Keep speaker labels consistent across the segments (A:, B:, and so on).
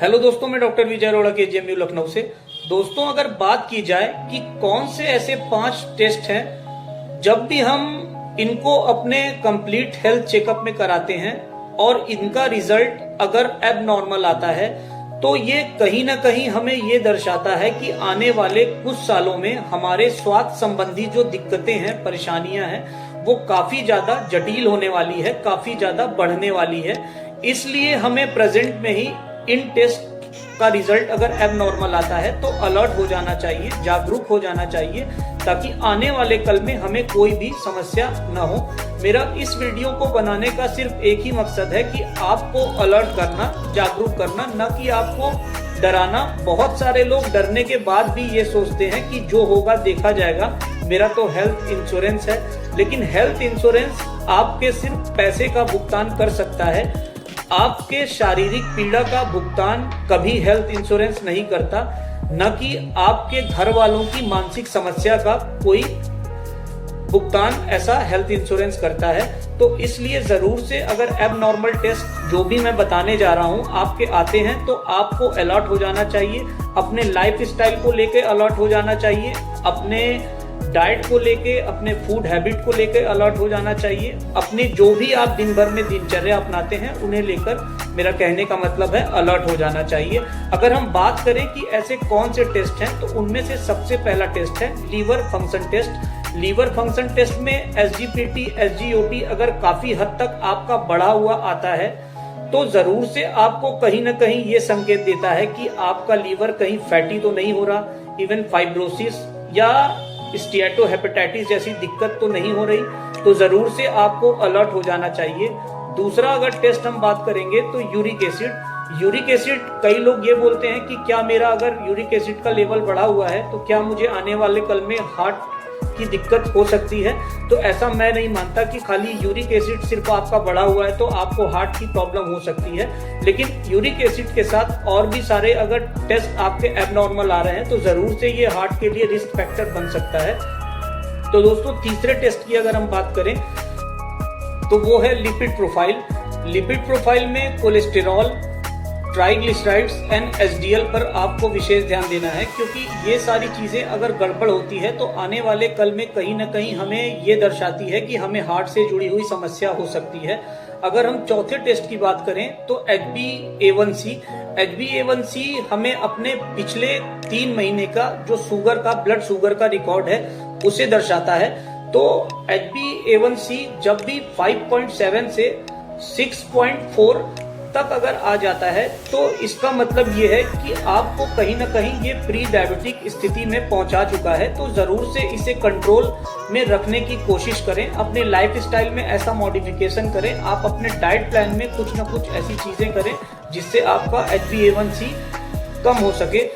A: Hello दोस्तों, मैं doctor विजय अरोड़ा के KGMU लखनऊ से। दोस्तों, अगर बात की जाए कि कौन से ऐसे 5 टेस्ट हैं जब भी हम इनको अपने कंप्लीट हेल्थ चेकअप में कराते हैं और इनका रिजल्ट अगर एबनॉर्मल आता है तो ये कहीं ना कहीं हमें ये दर्शाता है कि आने वाले कुछ सालों में हमारे स्वास्थ्य संबंधी जो दिक्कतें हैं, परेशानियां हैं, वो काफी ज्यादा जटिल होने वाली है, काफी ज्यादा बढ़ने वाली है। इसलिए हमें प्रेजेंट में ही इन टेस्ट का रिजल्ट अगर एबनॉर्मल आता है तो अलर्ट हो जाना चाहिए, जागरूक हो जाना चाहिए, ताकि आने वाले कल में हमें कोई भी समस्या न हो। मेरा इस वीडियो को बनाने का सिर्फ एक ही मकसद है कि आपको अलर्ट करना, जागरूक करना, न कि आपको डराना। बहुत सारे लोग डरने के बाद भी ये सोचते हैं कि जो होगा देखा जाएगा, मेरा तो हेल्थ इंश्योरेंस है। लेकिन हेल्थ इंश्योरेंस आपके सिर्फ पैसे का भुगतान कर सकता है, आपके शारीरिक पीड़ा का भुगतान कभी हेल्थ इंश्योरेंस नहीं करता, न कि आपके घर वालों की मानसिक समस्या का कोई भुगतान ऐसा हेल्थ इंश्योरेंस करता है। तो इसलिए जरूर से अगर एबनॉर्मल टेस्ट जो भी मैं बताने जा रहा हूं आपके आते हैं तो आपको अलर्ट हो जाना चाहिए, अपने लाइफ स्टाइल को लेके अलर्ट हो जाना चाहिए, अपने डाइट को लेके, अपने फूड हैबिट को लेके अलर्ट हो जाना चाहिए, अपनी जो भी आप दिन भर में दिनचर्या अपनाते हैं उन्हें लेकर, मेरा कहने का मतलब है, अलर्ट हो जाना चाहिए। अगर हम बात करें कि ऐसे कौन से टेस्ट हैं तो उनमें से सबसे पहला टेस्ट है liver function test. Liver function test में SGPT, SGOT अगर काफी हद तक आपका बढ़ा हुआ आता है तो जरूर से आपको कहीं ना कहीं ये संकेत देता है कि आपका लीवर कहीं फैटी तो नहीं हो रहा, इवन फाइब्रोसिस या स्टीएटोहेपेटाइटिस जैसी दिक्कत तो नहीं हो रही, तो जरूर से आपको अलर्ट हो जाना चाहिए। दूसरा अगर टेस्ट हम बात करेंगे तो यूरिक एसिड। यूरिक एसिड, कई लोग ये बोलते हैं कि क्या मेरा अगर यूरिक एसिड का लेवल बढ़ा हुआ है तो क्या मुझे आने वाले कल में हार्ट की दिक्कत हो सकती है। तो ऐसा मैं नहीं मानता कि खाली यूरिक एसिड सिर्फ आपका बढ़ा हुआ है तो आपको हार्ट की प्रॉब्लम हो सकती है। लेकिन यूरिक एसिड के साथ और भी सारे अगर टेस्ट आपके एबनॉर्मल आ रहे हैं तो जरूर से ये हार्ट के लिए रिस्क फैक्टर बन सकता है। तो दोस्तों, तीसरे टेस्ट की अगर हम बात करें तो वो है लिपिड प्रोफाइल। लिपिड प्रोफाइल में कोलेस्टेरॉल, ट्राइग्लिसराइड्स एंड HDL पर आपको विशेष ध्यान देना है, क्योंकि ये सारी चीजें अगर गड़बड़ होती है तो आने वाले कल में कहीं ना कहीं हमें ये दर्शाती है कि हमें हार्ट से जुड़ी हुई समस्या हो सकती है। अगर हम चौथे टेस्ट की बात करें तो HbA1c। HbA1c हमें अपने पिछले 3 महीने का जो शुगर का, ब्लड शुगर का रिकॉर्ड है उसे दर्शाता है। तो HbA1c जब भी 5.7 से 6.4 तक अगर आ जाता है तो इसका मतलब ये है कि आपको कहीं ना कहीं ये प्री डायबिटिक स्थिति में पहुंचा चुका है। तो जरूर से इसे कंट्रोल में रखने की कोशिश करें, अपने लाइफ स्टाइल में ऐसा मॉडिफिकेशन करें, आप अपने डाइट प्लान में कुछ ना कुछ ऐसी चीजें करें जिससे आपका HbA1c कम हो सके।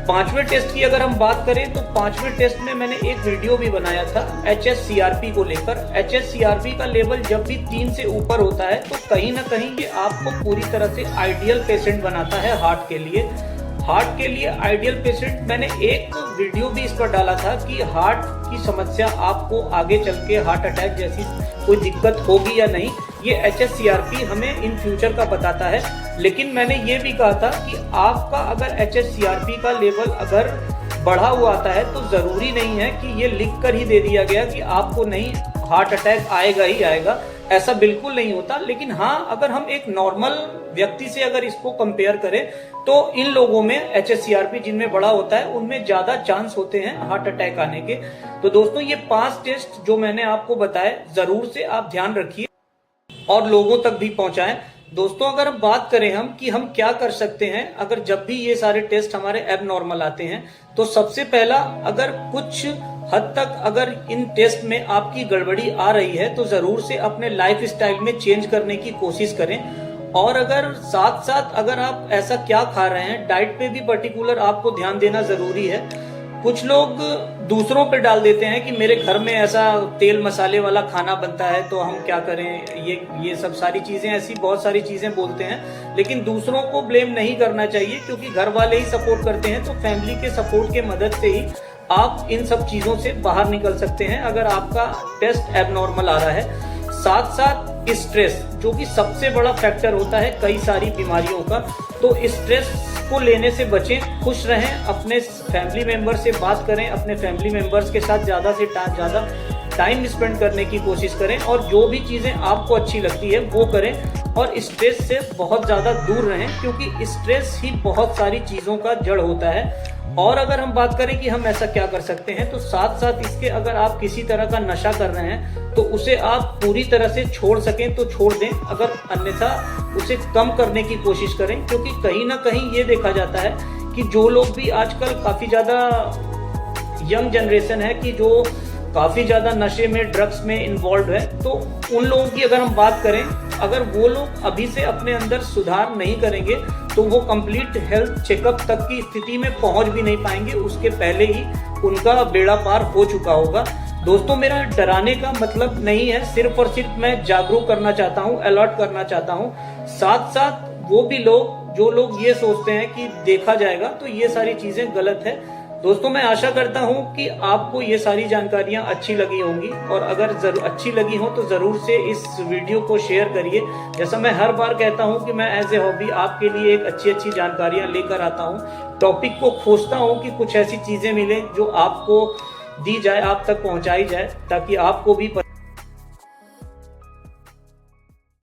A: पांचवें टेस्ट की अगर हम बात करें तो पांचवें टेस्ट में मैंने एक वीडियो भी बनाया था HSCRP को लेकर। HSCRP का लेवल जब भी 3 से ऊपर होता है तो कहीं ना कहीं ये आपको पूरी तरह से आइडियल पेशेंट बनाता है हार्ट के लिए। हार्ट के लिए आइडियल पेशेंट, मैंने एक वीडियो भी इस पर डाला था कि हार्ट की समस्या आपको आगे चल के हार्ट अटैक जैसी कोई दिक्कत होगी या नहीं, ये HSCRP हमें इन फ्यूचर का बताता है। लेकिन मैंने ये भी कहा था कि आपका अगर HSCRP का लेवल अगर बढ़ा हुआ आता है तो जरूरी नहीं है कि ये लिख कर ही दे दिया गया कि आपको नहीं हार्ट अटैक आएगा ही आएगा, ऐसा बिल्कुल नहीं होता। लेकिन हाँ, अगर हम एक नॉर्मल व्यक्ति से अगर इसको कंपेयर करें तो इन लोगों में HSCRP जिनमें बड़ा होता है उनमें ज्यादा चांस होते हैं हार्ट अटैक आने के। तो दोस्तों, ये 5 टेस्ट जो मैंने आपको बताए जरूर से आप ध्यान रखिए और लोगों तक भी पहुंचाएं। दोस्तों, अगर हम बात करें कि हम क्या कर सकते हैं अगर जब भी ये सारे टेस्ट हमारे एबनॉर्मल आते हैं, तो सबसे पहला, अगर कुछ हद तक अगर इन टेस्ट में आपकी गड़बड़ी आ रही है तो जरूर से अपने लाइफ स्टाइल में चेंज करने की कोशिश करें। और अगर साथ साथ अगर आप ऐसा क्या खा रहे हैं, डाइट पे भी पर्टिकुलर आपको ध्यान देना जरूरी है। कुछ लोग दूसरों पे डाल देते हैं कि मेरे घर में ऐसा तेल मसाले वाला खाना बनता है तो हम क्या करें, ये सब सारी चीजें, ऐसी बहुत सारी चीजें बोलते हैं। लेकिन दूसरों को ब्लेम नहीं करना चाहिए, क्योंकि घर वाले ही सपोर्ट करते हैं। तो फैमिली के सपोर्ट के मदद से ही आप इन सब चीजों से बाहर निकल सकते हैं अगर आपका टेस्ट एबनॉर्मल आ रहा है। साथ साथ स्ट्रेस, जो कि सबसे बड़ा फैक्टर होता है कई सारी बीमारियों का। तो स्ट्रेस को लेने से बचें, खुश रहें, अपने फैमिली मेंबर से बात करें, अपने फैमिली मेंबर्स के साथ ज़्यादा से ज़्यादा टाइम स्पेंड करने की कोशिश करें और जो भी चीज़ें आपको अच्छी लगती है वो करें और स्ट्रेस से बहुत ज़्यादा दूर रहें, क्योंकि स्ट्रेस ही बहुत सारी चीज़ों का जड़ होता है। और अगर हम बात करें कि हम ऐसा क्या कर सकते हैं, तो साथ साथ इसके अगर आप किसी तरह का नशा कर रहे हैं तो उसे आप पूरी तरह से छोड़ सकें तो छोड़ दें, अगर अन्यथा उसे कम करने की कोशिश करें। क्योंकि कहीं ना कहीं ये देखा जाता है कि जो लोग भी आजकल काफ़ी ज़्यादा यंग जनरेशन है कि जो काफ़ी ज़्यादा नशे में, ड्रग्स में इन्वॉल्व है, तो उन लोगों की अगर हम बात करें, अगर वो लोग अभी से अपने अंदर सुधार नहीं करेंगे तो वो कंप्लीट हेल्थ चेकअप तक की स्थिति में पहुंच भी नहीं पाएंगे, उसके पहले ही उनका बेड़ा पार हो चुका होगा। दोस्तों, मेरा डराने का मतलब नहीं है, सिर्फ और सिर्फ मैं जागरूक करना चाहता हूँ, अलर्ट करना चाहता हूँ। साथ साथ वो भी लोग जो लोग ये सोचते हैं कि देखा जाएगा, तो ये सारी चीज़ें गलत है। दोस्तों, मैं आशा करता हूं कि आपको ये सारी जानकारियां अच्छी लगी होंगी और अगर अच्छी लगी हो तो ज़रूर से इस वीडियो को शेयर करिए। जैसा मैं हर बार कहता हूं कि मैं एज ए हॉबी आपके लिए एक अच्छी जानकारियां लेकर आता हूं, टॉपिक को खोजता हूं कि कुछ ऐसी चीज़ें मिलें जो आपको दी जाए, आप तक पहुंचाई जाए, ताकि आपको भी